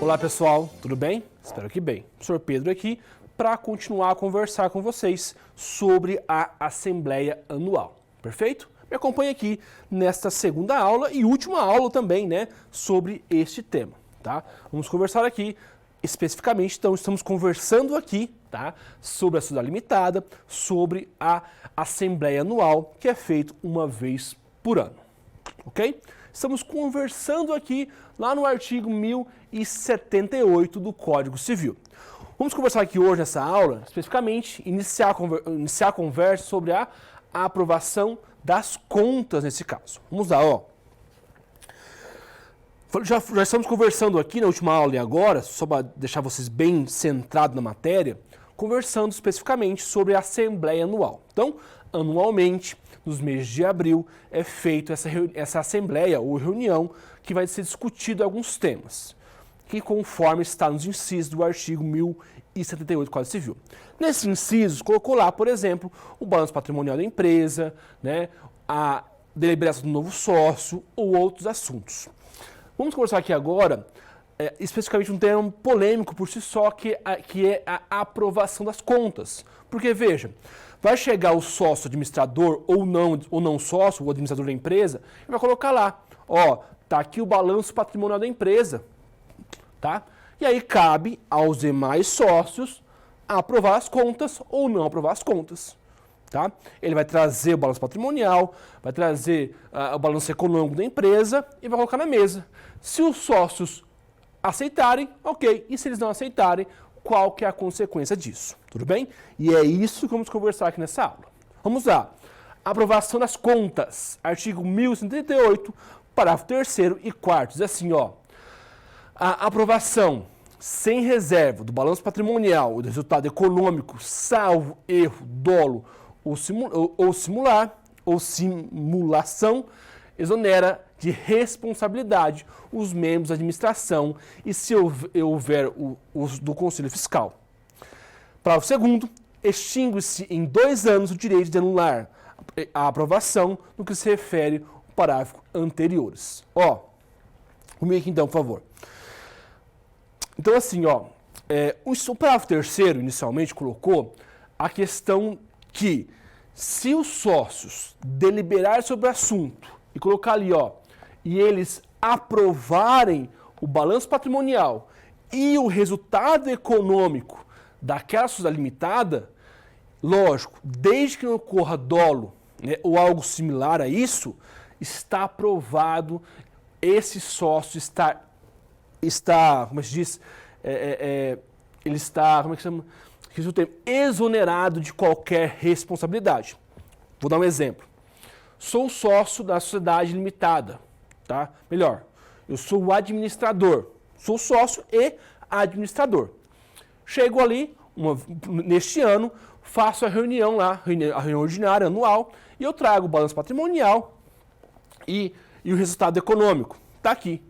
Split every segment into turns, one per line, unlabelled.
Olá pessoal, tudo bem? Espero que bem. Sr. Pedro aqui para continuar a conversar com vocês sobre a Assembleia Anual, perfeito? Me acompanhe aqui nesta segunda aula e última aula também, né, sobre este tema, tá? Vamos conversar aqui especificamente, então estamos conversando aqui, tá, sobre a sociedade limitada, sobre a Assembleia Anual, que é feito uma vez por ano, ok? Estamos conversando aqui lá no artigo 1078 do Código Civil. Vamos conversar aqui hoje nessa aula, especificamente, iniciar a conversa sobre a aprovação das contas nesse caso. Vamos lá, ó. Já estamos conversando aqui na última aula e agora, só para deixar vocês bem centrados na matéria, conversando especificamente sobre a Assembleia Anual. Então, anualmente, nos meses de abril, é feita essa assembleia ou reunião que vai ser discutido alguns temas, que conforme está nos incisos do artigo 1078 do Código Civil. Nesses incisos, colocou lá, por exemplo, o balanço patrimonial da empresa, né, a deliberação do novo sócio ou outros assuntos. Vamos conversar aqui agora, especificamente um tema polêmico por si só, que é a aprovação das contas. Porque, veja, vai chegar o sócio administrador ou não sócio, o administrador da empresa, e vai colocar lá, ó, tá aqui o balanço patrimonial da empresa, tá? E aí cabe aos demais sócios aprovar as contas ou não aprovar as contas, tá? Ele vai trazer o balanço patrimonial, vai trazer o balanço econômico da empresa e vai colocar na mesa. Se os sócios aceitarem, ok. E se eles não aceitarem, qual que é a consequência disso? Tudo bem? E é isso que vamos conversar aqui nessa aula. Vamos lá. Aprovação das contas. Artigo 1138, parágrafo 3º e 4º. Diz assim, ó. A aprovação sem reserva do balanço patrimonial ou do resultado econômico, salvo erro, dolo ou simulação, exonera de responsabilidade os membros da administração e se houver o uso do Conselho Fiscal. Parágrafo 2º, extingue-se em 2 anos o direito de anular a aprovação no que se refere ao parágrafo anteriores. Ó, comigo aqui então, por favor. Então assim, ó, o parágrafo 3º inicialmente colocou a questão que se os sócios deliberarem sobre o assunto e colocar ali, ó, e eles aprovarem o balanço patrimonial e o resultado econômico daquela sociedade limitada, lógico, desde que não ocorra dolo, né, ou algo similar a isso, está aprovado, esse sócio está como se diz, ele está, como é que chama? Exonerado de qualquer responsabilidade. Vou dar um exemplo. Sou sócio da sociedade limitada, tá? Melhor, eu sou o administrador. Sou sócio e administrador. Chego ali, neste ano, faço a reunião lá, a reunião ordinária, anual, e eu trago o balanço patrimonial e o resultado econômico. Tá aqui.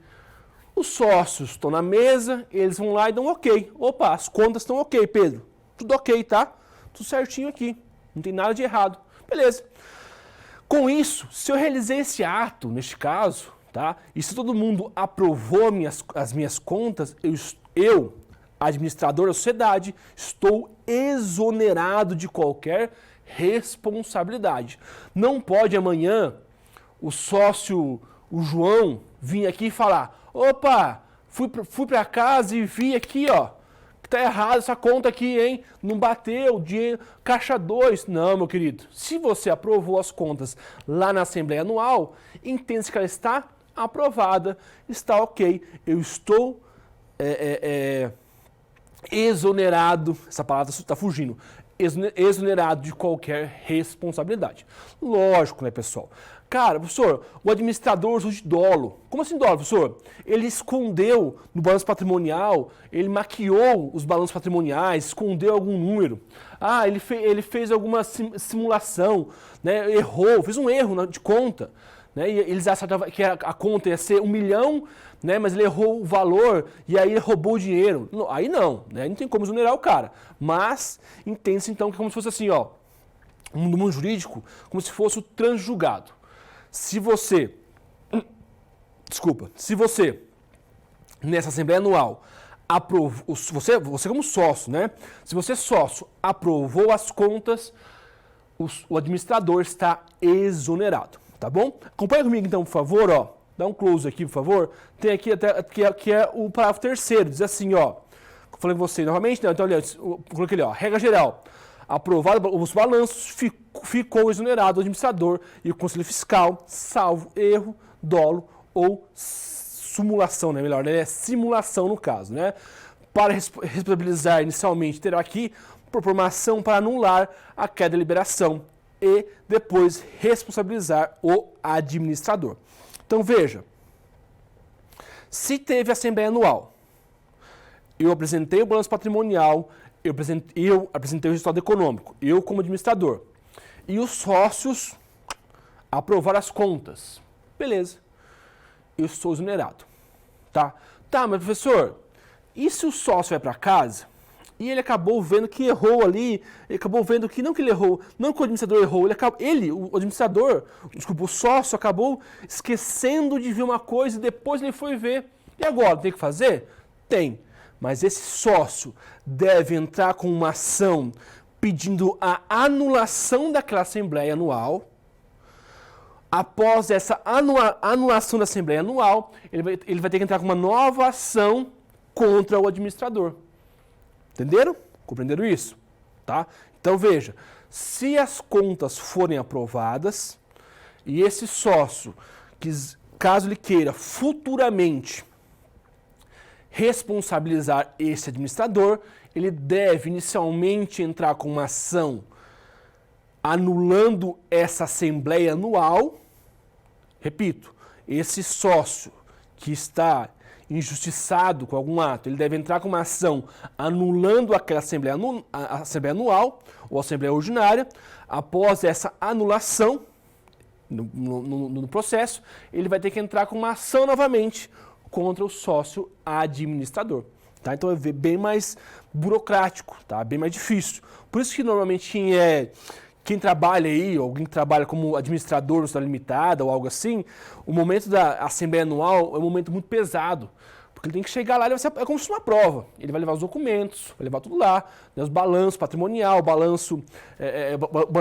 Os sócios estão na mesa, eles vão lá e dão ok. Opa, as contas estão ok, Pedro. Tudo ok, tá? Tudo certinho aqui. Não tem nada de errado. Beleza. Com isso, se eu realizei esse ato, neste caso, tá? E se todo mundo aprovou as minhas contas, eu, administrador da sociedade, estou exonerado de qualquer responsabilidade. Não pode amanhã o sócio, o João, vir aqui e falar, opa, fui para casa e vi aqui, ó, que tá errado essa conta aqui, hein? Não bateu, dinheiro, caixa 2. Não, meu querido. Se você aprovou as contas lá na Assembleia Anual, entende-se que ela está aprovada, está ok. Eu estou exonerado, essa palavra está fugindo, exonerado de qualquer responsabilidade. Lógico, né, pessoal? Cara, professor, o administrador usou de dolo. Como assim dolo, professor? Ele escondeu no balanço patrimonial, ele maquiou os balanços patrimoniais, escondeu algum número. Ah, ele fez alguma simulação, né? Errou, fez um erro de conta. Né? E eles achavam que a conta ia ser 1 milhão, né? Mas ele errou o valor e aí ele roubou o dinheiro. Aí não, né? Não tem como exonerar o cara. Mas entende-se então que é como se fosse assim, ó, no mundo jurídico, como se fosse o transjugado. Se você, nessa Assembleia Anual, você como sócio, né? Se você sócio aprovou as contas, o administrador está exonerado, tá bom? Acompanha comigo então, por favor, ó. Dá um close aqui, por favor. Tem aqui até que é o parágrafo terceiro, diz assim, ó. Falei com você novamente, né? Então, olha, eu coloquei ali, ó. Regra geral. Aprovado os balanços, ficou exonerado o administrador e o conselho fiscal, salvo erro, dolo ou simulação, né? Melhor, né? É simulação no caso, né? Para responsabilizar inicialmente, terá que propor uma ação para anular aquela deliberação e depois responsabilizar o administrador. Então veja, se teve assembleia anual, eu apresentei o balanço patrimonial, eu apresentei o resultado econômico, eu como administrador, e os sócios aprovaram as contas, beleza, eu sou exonerado, tá? Tá, mas professor, e se o sócio vai para casa e ele acabou vendo que errou ali, ele acabou vendo que não que ele errou, não que o administrador errou, o administrador, desculpa, o sócio acabou esquecendo de ver uma coisa e depois ele foi ver. E agora, tem que fazer? Tem. Mas esse sócio deve entrar com uma ação pedindo a anulação daquela assembleia anual. Após essa anulação da assembleia anual, ele vai ter que entrar com uma nova ação contra o administrador. Entenderam? Compreenderam isso? Tá? Então veja, se as contas forem aprovadas e esse sócio, caso ele queira futuramente responsabilizar esse administrador, ele deve inicialmente entrar com uma ação anulando essa assembleia anual. Repito, esse sócio que está injustiçado com algum ato, ele deve entrar com uma ação anulando aquela assembleia anual ou assembleia ordinária. Após essa anulação no processo, ele vai ter que entrar com uma ação novamente contra o sócio administrador. Tá? Então é bem mais burocrático, tá? Bem mais difícil. Por isso que normalmente quem trabalha aí, alguém que trabalha como administrador no Sociedade Limitada ou algo assim, o momento da assembleia anual é um momento muito pesado. Porque ele tem que chegar lá, é como se fosse uma prova. Ele vai levar os documentos, vai levar tudo lá, né, os balanços patrimonial, balanço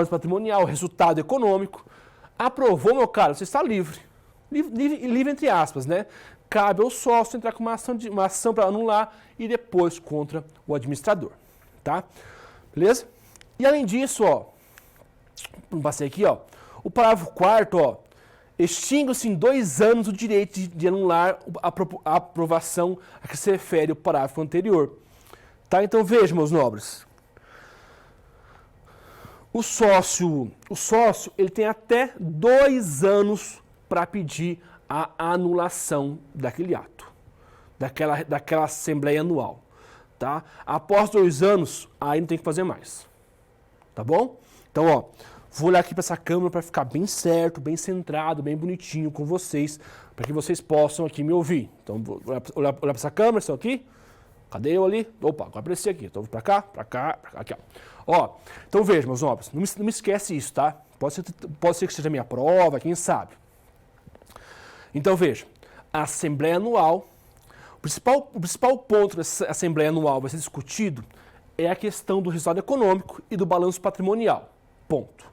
patrimonial, resultado econômico. Aprovou, meu caro, você está livre. Livre entre aspas, né? Cabe ao sócio entrar com uma ação para anular e depois contra o administrador, tá? Beleza? E além disso, ó, passei aqui, ó, o parágrafo 4º, ó, extingue-se em 2 anos o direito de anular a aprovação a que se refere o parágrafo anterior. Tá? Então veja, meus nobres, o sócio ele tem até 2 anos para pedir a anulação daquele ato, daquela assembleia anual, tá? Após 2 anos, aí não tem que fazer mais, tá bom? Então, ó, vou olhar aqui para essa câmera para ficar bem certo, bem centrado, bem bonitinho com vocês, para que vocês possam aqui me ouvir. Então, vou olhar para essa câmera, estão aqui? Cadê eu ali? Opa, agora apareci aqui. Então, vou para cá, aqui, ó. Ó, então veja, meus nobres, não me esquece isso, tá? Pode ser que seja minha prova, quem sabe. Então veja, a Assembleia Anual, o principal ponto dessa Assembleia Anual vai ser discutido é a questão do resultado econômico e do balanço patrimonial. Ponto.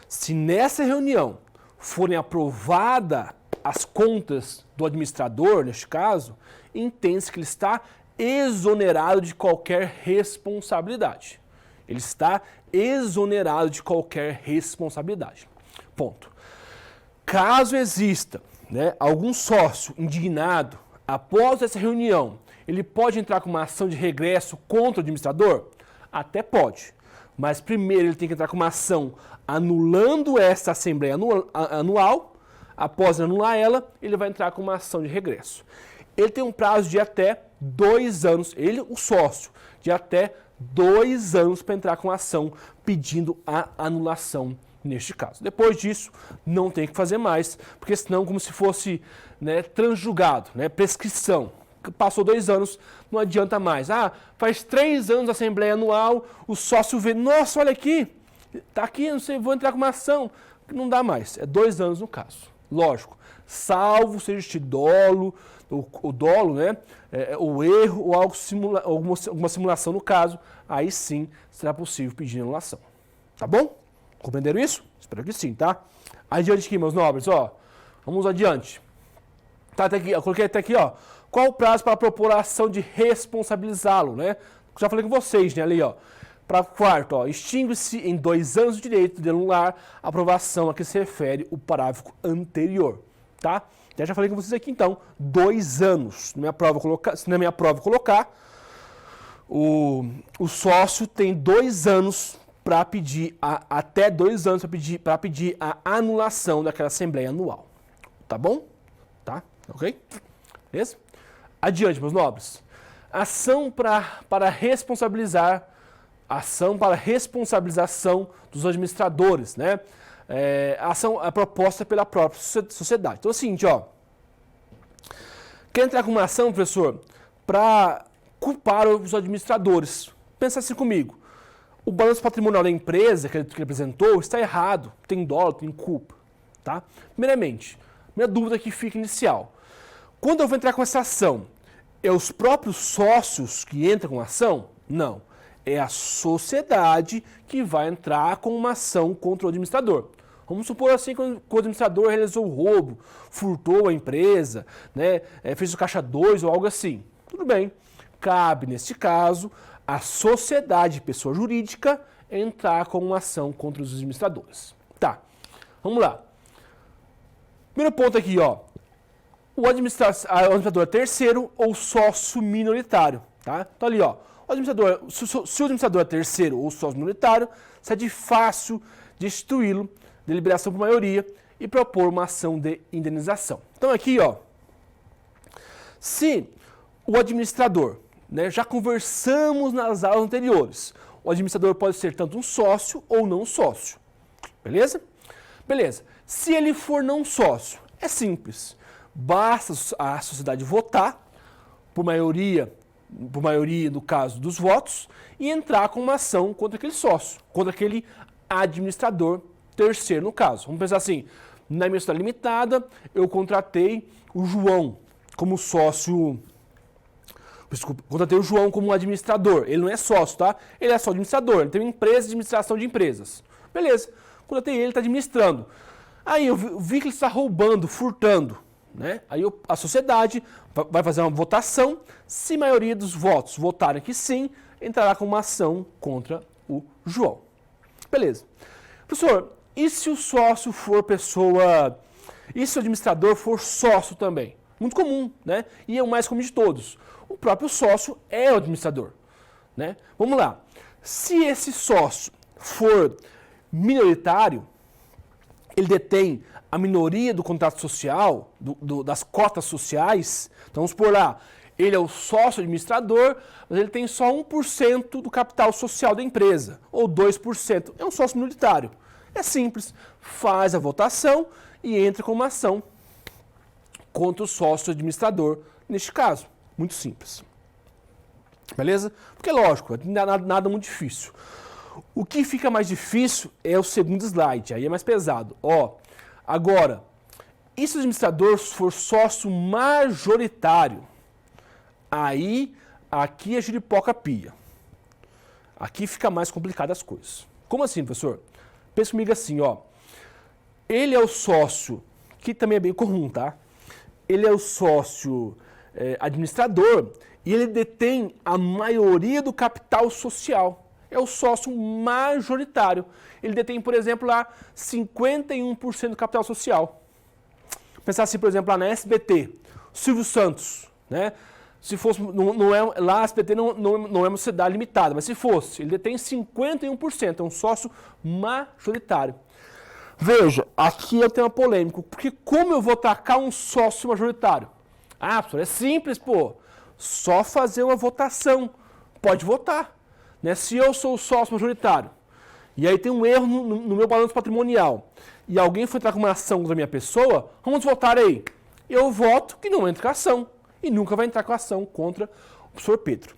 Se nessa reunião forem aprovadas as contas do administrador, neste caso, entende-se que ele está exonerado de qualquer responsabilidade. Ele está exonerado de qualquer responsabilidade. Ponto. Caso exista, né, algum sócio indignado, após essa reunião, ele pode entrar com uma ação de regresso contra o administrador? Até pode. Mas primeiro ele tem que entrar com uma ação anulando essa assembleia anual. Após anular ela, ele vai entrar com uma ação de regresso. Ele tem um prazo de até 2 anos, ele, o sócio, de até 2 anos para entrar com a ação pedindo a anulação neste caso. Depois disso, não tem que fazer mais, porque senão como se fosse, né, transjugado, né, prescrição. Passou 2 anos, não adianta mais. Ah, faz 3 anos a Assembleia Anual, o sócio vê, nossa, olha aqui, tá aqui, não sei, vou entrar com uma ação. Não dá mais, é 2 anos no caso. Lógico, salvo seja este dolo, o dolo, né? O erro ou alguma simulação no caso, aí sim será possível pedir anulação. Tá bom? Compreenderam isso? Espero que sim, tá? Adiante aqui, meus nobres, ó. Vamos adiante. Tá, até aqui, eu coloquei até aqui, ó. Qual o prazo para propor a ação de responsabilizá-lo, né? Já falei com vocês, né, ali, ó. Para quarto, ó, extingue-se em 2 anos o direito de anular a aprovação a que se refere o parágrafo anterior, tá? Já falei com vocês aqui, então, 2 anos. Se na minha prova colocar, o sócio tem 2 anos para pedir, até 2 anos para pedir a anulação daquela assembleia anual. Tá bom? Tá? Ok? Beleza? Adiante, meus nobres. Ação para responsabilização dos administradores, né? A ação é proposta pela própria sociedade. Então é o seguinte, ó. Quer entrar com uma ação, professor, para culpar os administradores. Pensa assim comigo. O balanço patrimonial da empresa que ele apresentou está errado, tem dolo, tem culpa, tá? Primeiramente, minha dúvida que fica inicial. Quando eu vou entrar com essa ação, é os próprios sócios que entram com a ação? Não. É a sociedade que vai entrar com uma ação contra o administrador. Vamos supor assim que o administrador realizou o roubo, furtou a empresa, né, fez o caixa 2 ou algo assim. Tudo bem. Cabe, neste caso, a sociedade, pessoa jurídica, entrar com uma ação contra os administradores. Tá, vamos lá. Primeiro ponto aqui, ó. O administrador é terceiro ou sócio minoritário, tá? Então ali, ó. Se o administrador é terceiro ou sócio minoritário, é de fácil destituí-lo, deliberação por maioria e propor uma ação de indenização. Então aqui, ó, se o administrador, né, já conversamos nas aulas anteriores, o administrador pode ser tanto um sócio ou não sócio, beleza? Beleza. Se ele for não sócio, é simples, basta a sociedade votar por maioria no caso dos votos, e entrar com uma ação contra aquele sócio, contra aquele administrador terceiro no caso. Vamos pensar assim, na minha sociedade limitada, eu contratei o João como sócio, contratei o João como administrador, ele não é sócio, tá? Ele é só administrador, ele tem uma empresa de administração de empresas. Beleza, contratei ele, está administrando. Aí eu vi que ele está roubando, furtando, né? Aí a sociedade vai fazer uma votação, se a maioria dos votos votarem que sim, entrará com uma ação contra o João. Beleza. Professor, e se o sócio for pessoa... E se o administrador for sócio também? Muito comum, né? E é o mais comum de todos. O próprio sócio é o administrador, né? Vamos lá. Se esse sócio for minoritário, ele detém a minoria do contrato social, das cotas sociais, então vamos por lá, ele é o sócio administrador, mas ele tem só 1% do capital social da empresa, ou 2%, é um sócio minoritário. É simples, faz a votação e entra com uma ação contra o sócio administrador, neste caso. Muito simples. Beleza? Porque lógico, nada muito difícil. O que fica mais difícil é o segundo slide, aí é mais pesado. Ó, agora, e se o administrador for sócio majoritário? Aí, aqui é giripoca pia. Aqui fica mais complicado as coisas. Como assim, professor? Pensa comigo assim, ó. Ele é o sócio, que também é bem comum, tá? Ele é o sócio administrador e ele detém a maioria do capital social. É o sócio majoritário. Ele detém, por exemplo, lá 51% do capital social. Pensar assim, por exemplo, lá na SBT, Silvio Santos, né? Se fosse, lá a SBT não é uma sociedade limitada, mas se fosse, ele detém 51%, é um sócio majoritário. Veja, aqui eu tenho uma polêmica, porque como eu vou tacar um sócio majoritário? Ah, professor, é simples, pô. Só fazer uma votação. Pode votar. Né? Se eu sou o sócio majoritário, e aí tem um erro no meu balanço patrimonial, e alguém for entrar com uma ação contra a minha pessoa, vamos votar aí. Eu voto que não entra com a ação, e nunca vai entrar com a ação contra o professor Pedro.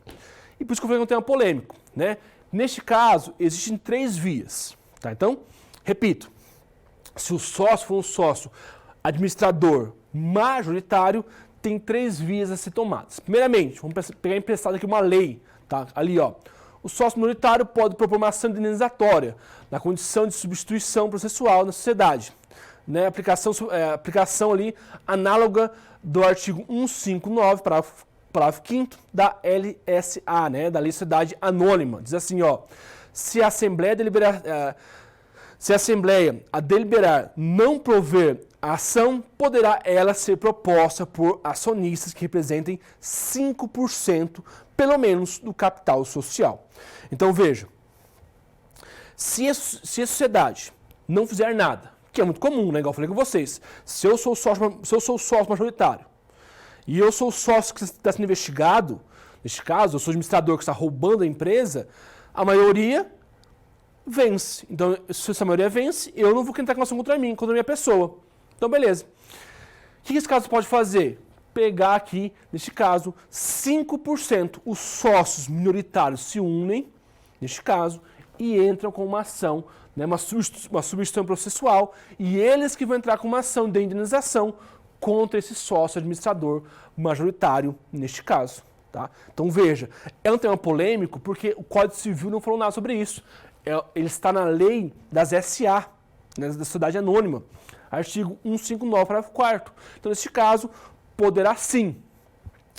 E por isso que eu falei que não tem uma polêmica. Né? Neste caso, existem 3 vias. Tá? Então, repito, se o sócio for um sócio administrador majoritário, tem 3 vias a ser tomadas. Primeiramente, vamos pegar emprestado aqui uma lei, tá? Ali, ó. O sócio minoritário pode propor uma ação indenizatória na condição de substituição processual na sociedade. Né? Aplicação ali análoga do artigo 159, parágrafo 5º da LSA, né? Da Lei de Sociedade Anônima. Diz assim, ó, se a Assembleia a deliberar não prover a ação, poderá ela ser proposta por acionistas que representem 5%, pelo menos, do capital social. Então, veja, se a sociedade não fizer nada, que é muito comum, né, igual eu falei com vocês, se eu sou sócio majoritário e eu sou o sócio que está sendo investigado, neste caso, eu sou o administrador que está roubando a empresa, a maioria vence. Então, se essa maioria vence, eu não vou entrar com ação contra mim, contra a minha pessoa. Então, beleza. O que esse caso pode fazer? Pegar aqui, neste caso, 5%. Os sócios minoritários se unem, neste caso, e entram com uma ação, né, uma substituição processual, e eles que vão entrar com uma ação de indenização contra esse sócio administrador majoritário, neste caso. Tá? Então, veja, é um tema polêmico porque o Código Civil não falou nada sobre isso. Ele está na lei das SA, né, da Sociedade Anônima, artigo 159, parágrafo 4º. Então, neste caso, poderá sim,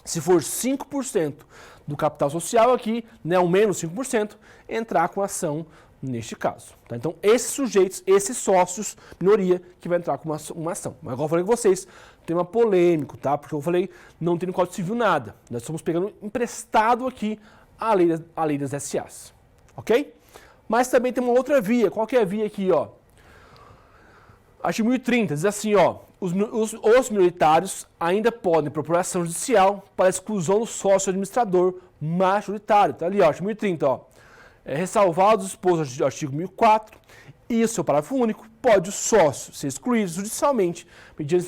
se for 5% do capital social aqui, né, ao menos 5%, entrar com ação neste caso. Tá? Então, esses sujeitos, esses sócios, minoria, que vai entrar com uma ação. Mas, igual eu falei com vocês, tema polêmico, tá? Porque eu falei, não tem no Código Civil nada. Nós estamos pegando emprestado aqui a lei das SAs. Ok? Mas também tem uma outra via. Qual que é a via aqui, ó? Artigo 1030 diz assim, ó, os minoritários ainda podem propor ação judicial para a exclusão do sócio administrador majoritário. Tá ali, ó, artigo 1030, ó. Ressalvados os dispostos do artigo 1004 e o seu parágrafo único, pode o sócio ser excluído judicialmente mediante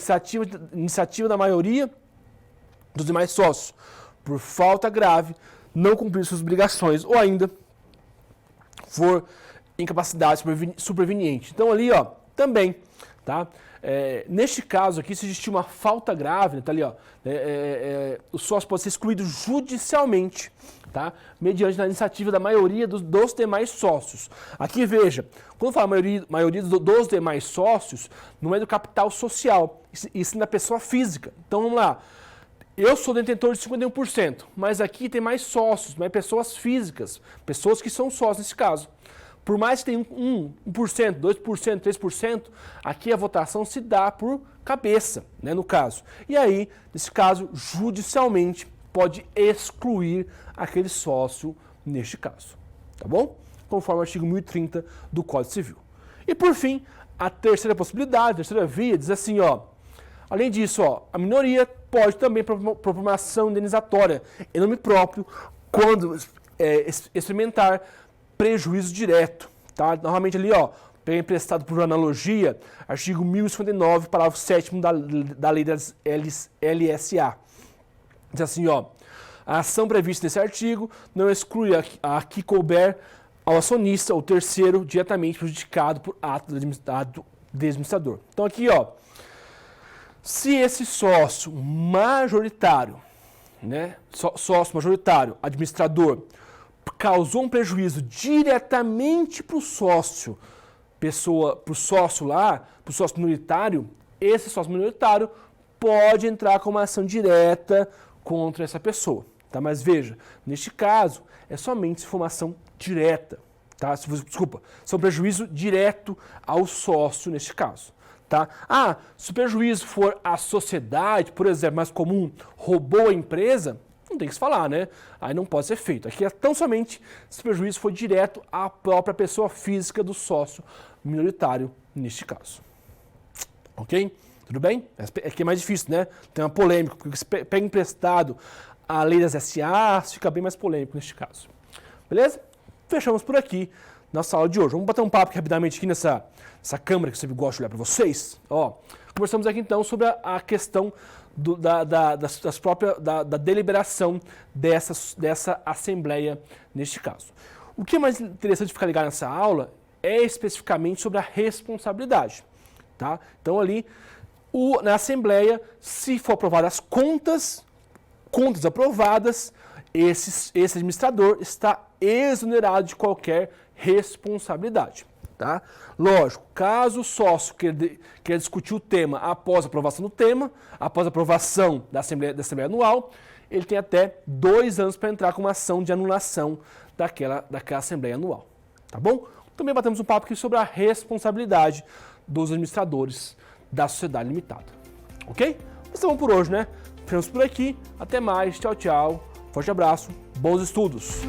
iniciativa da maioria dos demais sócios por falta grave, não cumprir suas obrigações ou ainda for incapacidade superveniente. Então ali, ó, também, tá? Neste caso aqui, se existir uma falta grave, né, tá ali, ó, o sócio pode ser excluído judicialmente, tá? Mediante a iniciativa da maioria dos demais sócios. Aqui veja, quando fala maioria dos demais sócios, não é do capital social, e sim da pessoa física. Então vamos lá. Eu sou detentor de 51%, mas aqui tem mais sócios, mais pessoas físicas, pessoas que são sócios nesse caso. Por mais que tenha 1%, 2%, 3%, aqui a votação se dá por cabeça, né, no caso. E aí, nesse caso, judicialmente, pode excluir aquele sócio neste caso. Tá bom? Conforme o artigo 1030 do Código Civil. E por fim, a terceira possibilidade, a terceira via, diz assim, ó. Além disso, ó, a minoria pode também propor uma ação indenizatória em nome próprio quando experimentar prejuízo direto, tá? Novamente ali, ó, peguei emprestado por analogia, artigo 1059, parágrafo 7º da lei das LSA. Diz assim, ó, a ação prevista nesse artigo não exclui a que couber ao acionista ou terceiro diretamente prejudicado por ato do administrador. Então aqui, ó, se esse sócio majoritário, né, sócio majoritário, administrador, causou um prejuízo diretamente para o sócio, para o sócio lá, para o sócio minoritário, esse sócio minoritário pode entrar com uma ação direta contra essa pessoa. Tá? Mas veja, neste caso, é somente se for uma ação direta. Tá? Desculpa, se é um prejuízo direto ao sócio neste caso. Tá? Ah, se o prejuízo for a sociedade, por exemplo, mais comum, roubou a empresa, não tem que se falar, né? Aí não pode ser feito. Aqui é tão somente se o prejuízo for direto à própria pessoa física do sócio minoritário, neste caso. Ok? Tudo bem? Aqui é mais difícil, né? Tem uma polêmica, porque você pega emprestado a lei das SA, fica bem mais polêmico neste caso. Beleza? Fechamos por aqui nossa aula de hoje. Vamos bater um papo aqui, rapidamente aqui nessa câmera que eu sempre gosto de olhar para vocês. Ó, conversamos aqui então sobre a questão da deliberação dessa assembleia neste caso. O que é mais interessante ficar ligado nessa aula é especificamente sobre a responsabilidade. Tá? Então ali Na Assembleia, se for aprovadas as contas aprovadas, esse administrador está exonerado de qualquer responsabilidade. Tá? Lógico, caso o sócio queira discutir o tema após a aprovação do tema, após a aprovação da Assembleia Anual, ele tem até 2 anos para entrar com uma ação de anulação daquela Assembleia Anual. Tá bom? Também batemos um papo aqui sobre a responsabilidade dos administradores da sociedade limitada. Ok? Então por hoje, né? Ficamos por aqui. Até mais. Tchau, tchau. Forte abraço. Bons estudos.